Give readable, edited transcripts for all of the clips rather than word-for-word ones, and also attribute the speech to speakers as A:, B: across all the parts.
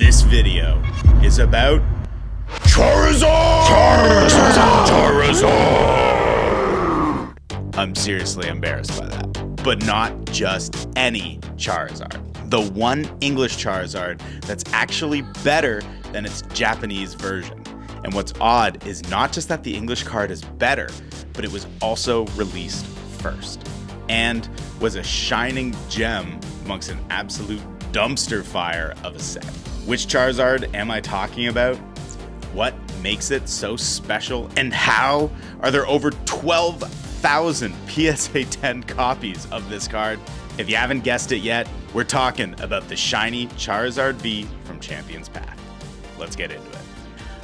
A: This video is about Charizard! I'm seriously embarrassed by that. But not just any Charizard. The one English Charizard that's actually better than its Japanese version. And what's odd is not just that the English card is better, but it was also released first. And was a shining gem amongst an absolute dumpster fire of a set. Which Charizard am I talking about? What makes it so special? And how are there over 12,000 PSA 10 copies of this card? If you haven't guessed it yet, we're talking about the shiny Charizard V from Champion's Path. Let's get into it.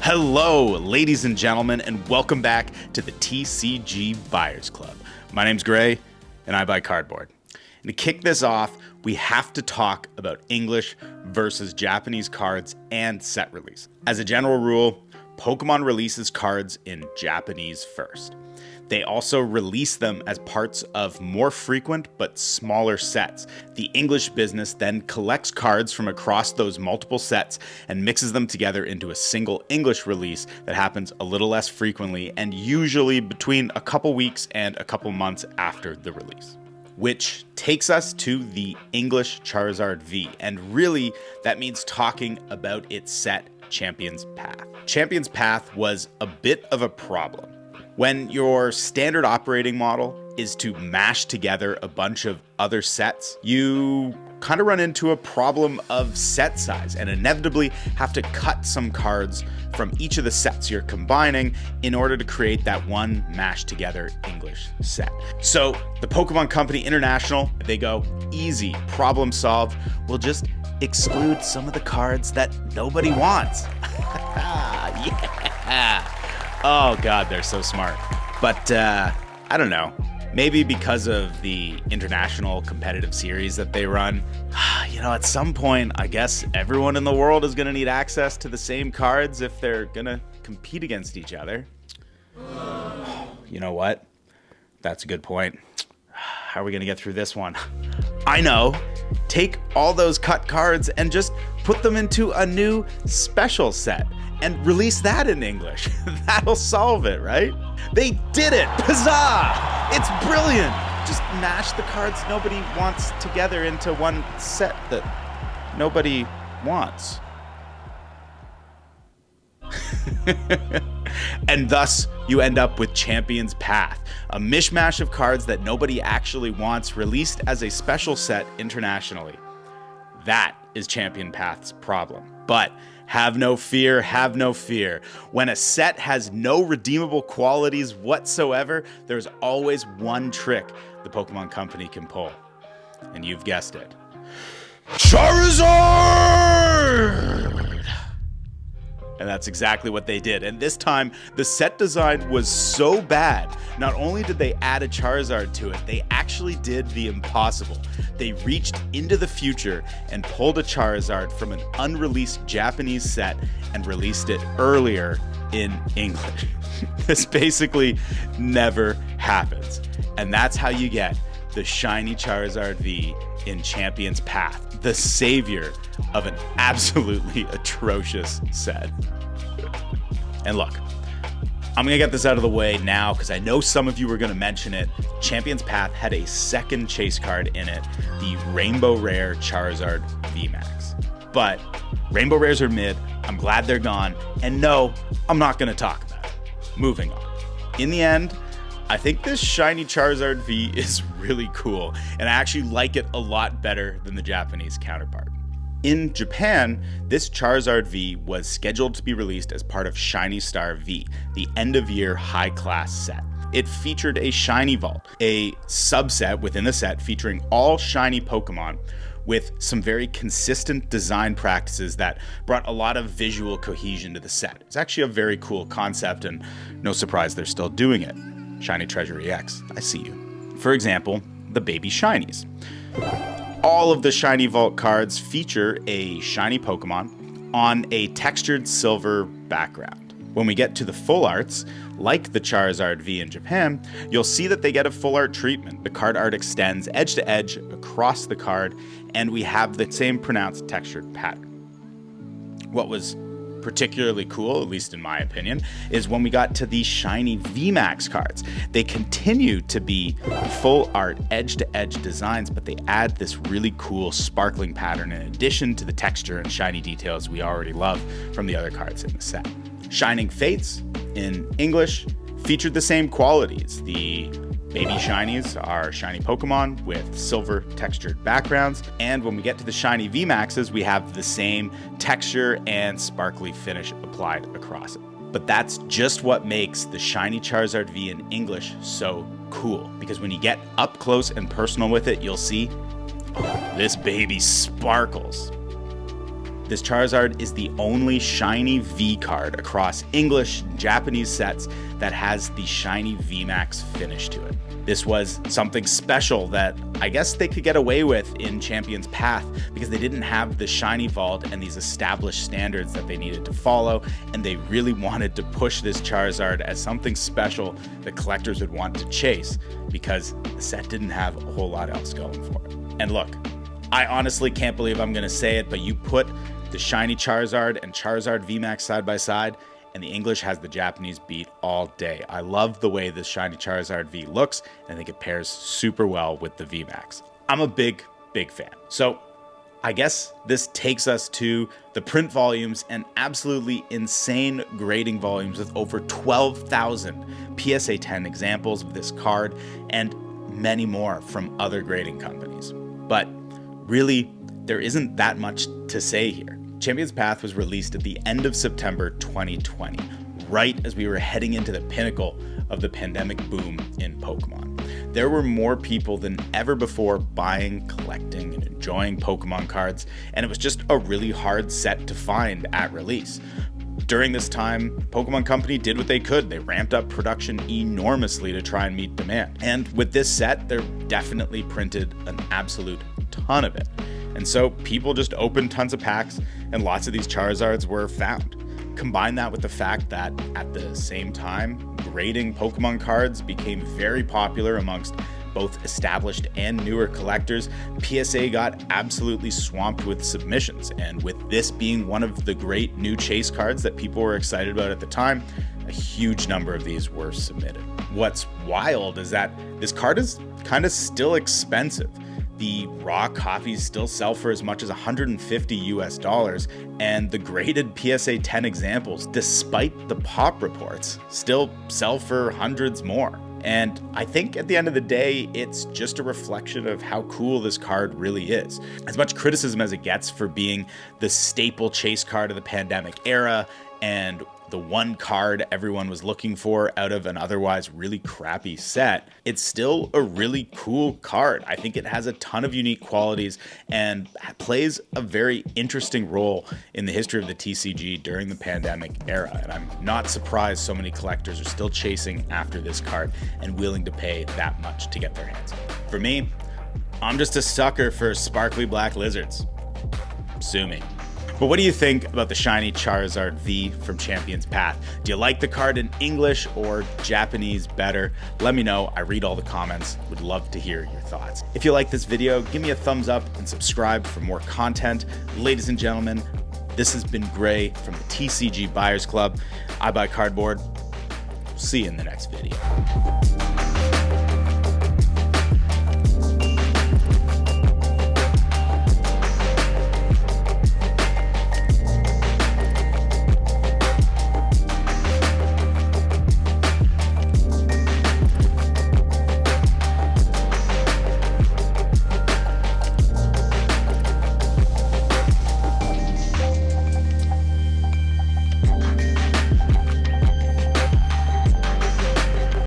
A: Hello, ladies and gentlemen, and welcome back to the TCG Buyers Club. My name's Gray, and I buy cardboard. And to kick this off, we have to talk about English versus Japanese cards and set release. As a general rule, Pokemon releases cards in Japanese first. They also release them as parts of more frequent but smaller sets. The English business then collects cards from across those multiple sets and mixes them together into a single English release that happens a little less frequently and usually between a couple weeks and a couple months after the release. Which takes us to the English Charizard V, and really that means talking about its set, Champion's Path. Champion's Path was a bit of a problem. When your standard operating model is to mash together a bunch of other sets, you kind of run into a problem of set size and inevitably have to cut some cards from each of the sets you're combining in order to create that one mashed together English set. So the Pokemon Company International, they go, easy, problem solved. We'll just exclude some of the cards that nobody wants. Yeah. Oh God, they're so smart. But I don't know. Maybe because of the international competitive series that they run, at some point, I guess everyone in the world is going to need access to the same cards if they're going to compete against each other. You know what? That's a good point. How are we going to get through this one? I know. Take all those cut cards and just put them into a new special set and release that in English. That'll solve it, right? They did it! Huzzah! It's brilliant! Just mash the cards nobody wants together into one set that nobody wants. And thus, you end up with Champion's Path, a mishmash of cards that nobody actually wants, released as a special set internationally. That is Champion Path's problem. But have no fear, have no fear. When a set has no redeemable qualities whatsoever, there's always one trick the Pokemon Company can pull. And you've guessed it. Charizard! And that's exactly what they did. And this time, the set design was so bad, not only did they add a Charizard to it, they actually did the impossible. They reached into the future and pulled a Charizard from an unreleased Japanese set and released it earlier in English. This basically never happens. And that's how you get the shiny Charizard V in Champion's Path, the savior of an absolutely atrocious set. And look, I'm gonna get this out of the way now because I know some of you were gonna mention it. Champion's Path had a second chase card in it, the Rainbow Rare Charizard VMAX. But Rainbow Rares are mid, I'm glad they're gone, and no, I'm not gonna talk about it. Moving on. In the end, I think this shiny Charizard V is really cool, and I actually like it a lot better than the Japanese counterpart. In Japan, this Charizard V was scheduled to be released as part of Shiny Star V, the end-of-year high-class set. It featured a Shiny Vault, a subset within the set featuring all shiny Pokemon with some very consistent design practices that brought a lot of visual cohesion to the set. It's actually a very cool concept, and no surprise they're still doing it. Shiny Treasure EX, I see you. For example, the Baby Shinies. All of the Shiny Vault cards feature a shiny Pokemon on a textured silver background. When we get to the full arts, like the Charizard V in Japan, you'll see that they get a full art treatment. The card art extends edge to edge across the card, and we have the same pronounced textured pattern. What was particularly cool, at least in my opinion, is when we got to the shiny VMAX cards. They continue to be full art, edge-to-edge designs, but they add this really cool sparkling pattern in addition to the texture and shiny details we already love from the other cards in the set. Shining Fates, in English, featured the same qualities. The baby shinies are shiny Pokemon with silver textured backgrounds, and when we get to the shiny VMAXs, we have the same texture and sparkly finish applied across it. But that's just what makes the shiny Charizard V in English so cool, because when you get up close and personal with it, you'll see, oh, this baby sparkles. This Charizard is the only shiny V card across English and Japanese sets that has the shiny VMAX finish to it. This was something special that I guess they could get away with in Champion's Path because they didn't have the shiny vault and these established standards that they needed to follow, and they really wanted to push this Charizard as something special that collectors would want to chase because the set didn't have a whole lot else going for it. And look, I honestly can't believe I'm gonna say it, but you put the shiny Charizard and Charizard VMAX side by side, and the English has the Japanese beat all day. I love the way this shiny Charizard V looks, and I think it pairs super well with the VMAX. I'm a big fan. So I guess this takes us to the print volumes and absolutely insane grading volumes with over 12,000 PSA 10 examples of this card and many more from other grading companies. But really, there isn't that much to say here. Champion's Path was released at the end of September 2020, right as we were heading into the pinnacle of the pandemic boom in Pokemon. There were more people than ever before buying, collecting, and enjoying Pokemon cards, and it was just a really hard set to find at release. During this time, Pokemon Company did what they could. They ramped up production enormously to try and meet demand. And with this set, they're definitely printed an absolute ton of it. And so people just opened tons of packs and lots of these Charizards were found. Combine that with the fact that at the same time, grading Pokemon cards became very popular amongst both established and newer collectors, PSA got absolutely swamped with submissions. And with this being one of the great new chase cards that people were excited about at the time, a huge number of these were submitted. What's wild is that this card is kind of still expensive. The raw copies still sell for as much as $150 US, and the graded PSA 10 examples, despite the pop reports, still sell for hundreds more. And I think at the end of the day, it's just a reflection of how cool this card really is. As much criticism as it gets for being the staple chase card of the pandemic era and the one card everyone was looking for out of an otherwise really crappy set, it's still a really cool card. I think it has a ton of unique qualities and plays a very interesting role in the history of the TCG during the pandemic era. And I'm not surprised so many collectors are still chasing after this card and willing to pay that much to get their hands on it. For me, I'm just a sucker for sparkly black lizards. Sue me. But what do you think about the shiny Charizard V from Champion's Path? Do you like the card in English or Japanese better? Let me know. I read all the comments. Would love to hear your thoughts. If you like this video, give me a thumbs up and subscribe for more content. Ladies and gentlemen, this has been Gray from the TCG Buyers Club. I buy cardboard. See you in the next video.